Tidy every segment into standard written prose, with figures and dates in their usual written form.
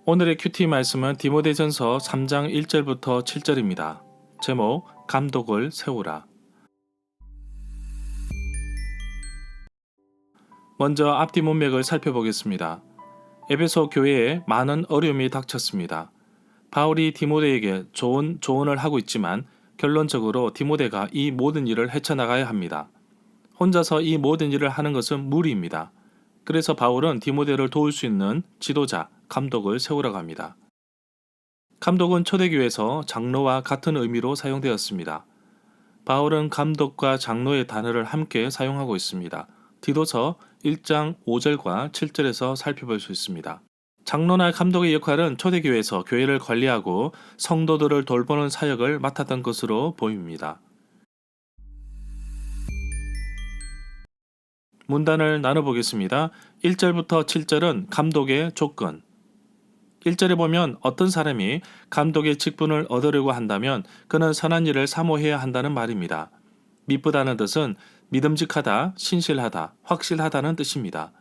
오늘의 큐티 말씀은 디모데전서 3장 1절부터 7절입니다. 제목 감독을 세우라. 먼저 앞뒤 문맥을 살펴보겠습니다. 에베소 교회에 많은 어려움이 닥쳤습니다. 바울이 디모데에게 좋은 조언을 하고 있지만 결론적으로 디모데가 이 모든 일을 헤쳐나가야 합니다. 혼자서 이 모든 일을 하는 것은 무리입니다. 그래서 바울은 디모데를 도울 수 있는 지도자, 감독을 세우라고 합니다. 감독은 초대교회에서 장로와 같은 의미로 사용되었습니다. 바울은 감독과 장로의 단어를 함께 사용하고 있습니다. 디도서 1장 5절과 7절에서 살펴볼 수 있습니다. 장로나 감독의 역할은 초대교회에서 교회를 관리하고 성도들을 돌보는 사역을 맡았던 것으로 보입니다. 문단을 나눠보겠습니다. 1절부터 7절은 감독의 조건. 1절에 보면 어떤 사람이 감독의 직분을 얻으려고 한다면 그는 선한 일을 사모해야 한다는 말입니다. 미쁘다는 뜻은 믿음직하다, 신실하다, 확실하다는 뜻입니다.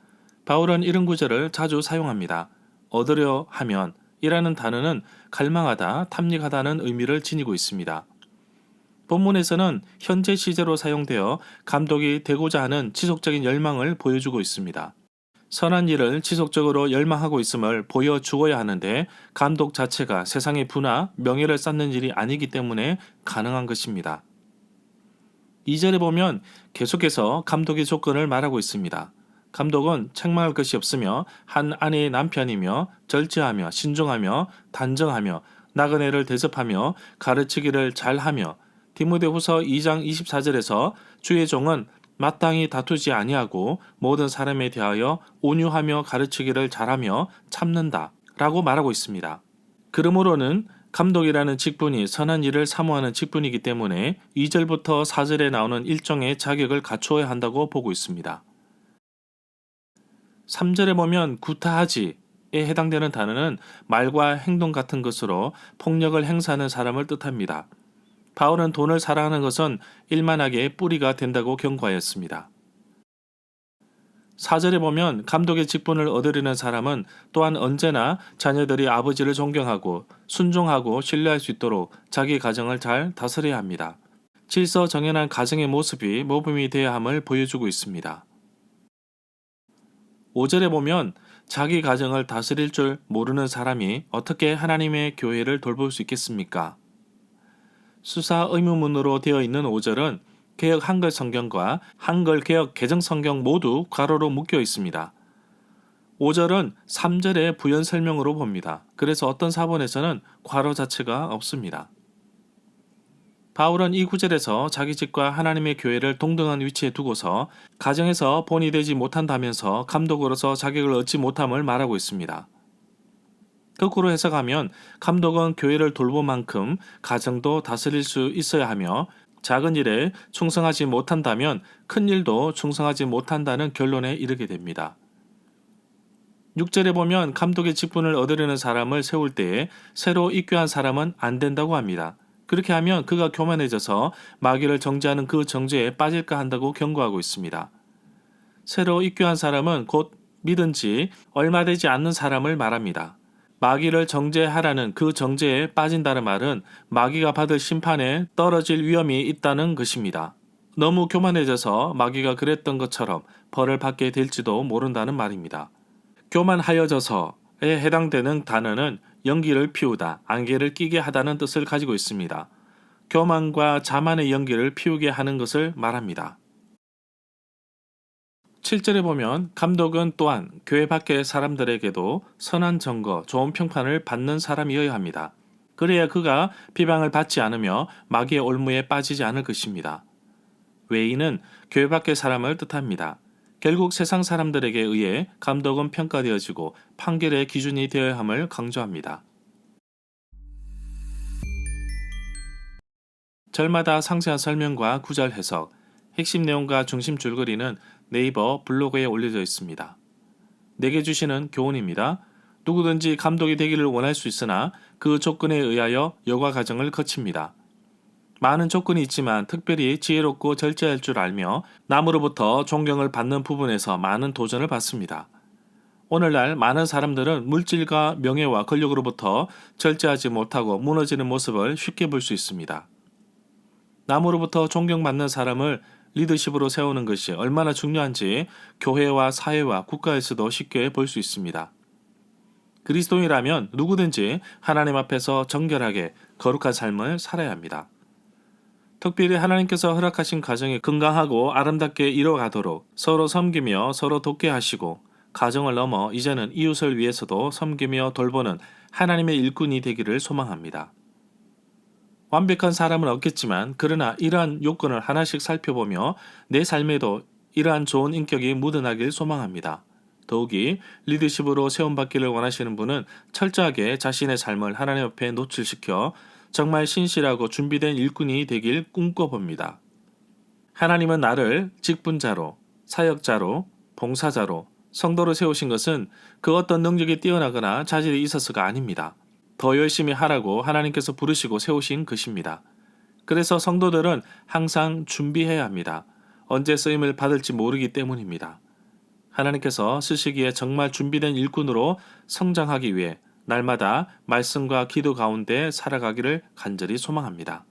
바울은 이런 구절을 자주 사용합니다. 얻으려 하면 이라는 단어는 갈망하다, 탐닉하다는 의미를 지니고 있습니다. 본문에서는 현재 시제로 사용되어 감독이 되고자 하는 지속적인 열망을 보여주고 있습니다. 선한 일을 지속적으로 열망하고 있음을 보여주어야 하는데 감독 자체가 세상의 부나 명예를 쌓는 일이 아니기 때문에 가능한 것입니다. 2절에 보면 계속해서 감독의 조건을 말하고 있습니다. 감독은 책망할 것이 없으며 한 아내의 남편이며 절제하며 신중하며 단정하며 나그네를 대접하며 가르치기를 잘하며 디모데후서 2장 24절에서 주의 종은 마땅히 다투지 아니하고 모든 사람에 대하여 온유하며 가르치기를 잘하며 참는다 라고 말하고 있습니다. 그러므로는 감독이라는 직분이 선한 일을 사모하는 직분이기 때문에 2절부터 4절에 나오는 일종의 자격을 갖추어야 한다고 보고 있습니다. 3절에 보면 구타하지에 해당되는 단어는 말과 행동 같은 것으로 폭력을 행사하는 사람을 뜻합니다. 바울은 돈을 사랑하는 것은 일만하게 뿌리가 된다고 경고하였습니다. 4절에 보면 감독의 직분을 얻으려는 사람은 또한 언제나 자녀들이 아버지를 존경하고 순종하고 신뢰할 수 있도록 자기 가정을 잘 다스려야 합니다. 질서 정연한 가정의 모습이 모범이 되어야 함을 보여주고 있습니다. 5절에 보면 자기 가정을 다스릴 줄 모르는 사람이 어떻게 하나님의 교회를 돌볼 수 있겠습니까? 수사 의무문으로 되어 있는 5절은 개역 한글 성경과 한글 개역 개정 성경 모두 괄호로 묶여 있습니다. 5절은 3절의 부연 설명으로 봅니다. 그래서 어떤 사본에서는 괄호 자체가 없습니다. 바울은 이 구절에서 자기 집과 하나님의 교회를 동등한 위치에 두고서 가정에서 본이 되지 못한다면서 감독으로서 자격을 얻지 못함을 말하고 있습니다. 거꾸로 해석하면 감독은 교회를 돌볼 만큼 가정도 다스릴 수 있어야 하며 작은 일에 충성하지 못한다면 큰 일도 충성하지 못한다는 결론에 이르게 됩니다. 6절에 보면 감독의 직분을 얻으려는 사람을 세울 때에 새로 입교한 사람은 안 된다고 합니다. 그렇게 하면 그가 교만해져서 마귀를 정죄하는 그 정죄에 빠질까 한다고 경고하고 있습니다. 새로 입교한 사람은 곧 믿은 지 얼마 되지 않는 사람을 말합니다. 마귀를 정죄하라는 그 정죄에 빠진다는 말은 마귀가 받을 심판에 떨어질 위험이 있다는 것입니다. 너무 교만해져서 마귀가 그랬던 것처럼 벌을 받게 될지도 모른다는 말입니다. 교만하여져서에 해당되는 단어는 연기를 피우다, 안개를 끼게 하다는 뜻을 가지고 있습니다. 교만과 자만의 연기를 피우게 하는 것을 말합니다. 7절에 보면 감독은 또한 교회 밖의 사람들에게도 선한 증거, 좋은 평판을 받는 사람이어야 합니다. 그래야 그가 비방을 받지 않으며 마귀의 올무에 빠지지 않을 것입니다. 외인은 교회 밖의 사람을 뜻합니다. 결국 세상 사람들에게 의해 감독은 평가되어지고 판결의 기준이 되어야 함을 강조합니다. 절마다 상세한 설명과 구절 해석, 핵심 내용과 중심 줄거리는 네이버 블로그에 올려져 있습니다. 내게 주시는 교훈입니다. 누구든지 감독이 되기를 원할 수 있으나 그 조건에 의하여 여과 과정을 거칩니다. 많은 조건이 있지만 특별히 지혜롭고 절제할 줄 알며 남으로부터 존경을 받는 부분에서 많은 도전을 받습니다. 오늘날 많은 사람들은 물질과 명예와 권력으로부터 절제하지 못하고 무너지는 모습을 쉽게 볼 수 있습니다. 남으로부터 존경받는 사람을 리더십으로 세우는 것이 얼마나 중요한지 교회와 사회와 국가에서도 쉽게 볼 수 있습니다. 그리스도인이라면 누구든지 하나님 앞에서 정결하게 거룩한 삶을 살아야 합니다. 특별히 하나님께서 허락하신 가정이 건강하고 아름답게 이뤄가도록 서로 섬기며 서로 돕게 하시고 가정을 넘어 이제는 이웃을 위해서도 섬기며 돌보는 하나님의 일꾼이 되기를 소망합니다. 완벽한 사람은 없겠지만 그러나 이러한 요건을 하나씩 살펴보며 내 삶에도 이러한 좋은 인격이 묻어나길 소망합니다. 더욱이 리더십으로 세움받기를 원하시는 분은 철저하게 자신의 삶을 하나님 앞에 노출시켜 정말 신실하고 준비된 일꾼이 되길 꿈꿔봅니다. 하나님은 나를 직분자로, 사역자로, 봉사자로, 성도로 세우신 것은 그 어떤 능력이 뛰어나거나 자질이 있어서가 아닙니다. 더 열심히 하라고 하나님께서 부르시고 세우신 것입니다. 그래서 성도들은 항상 준비해야 합니다. 언제 쓰임을 받을지 모르기 때문입니다. 하나님께서 쓰시기에 정말 준비된 일꾼으로 성장하기 위해 날마다 말씀과 기도 가운데 살아가기를 간절히 소망합니다.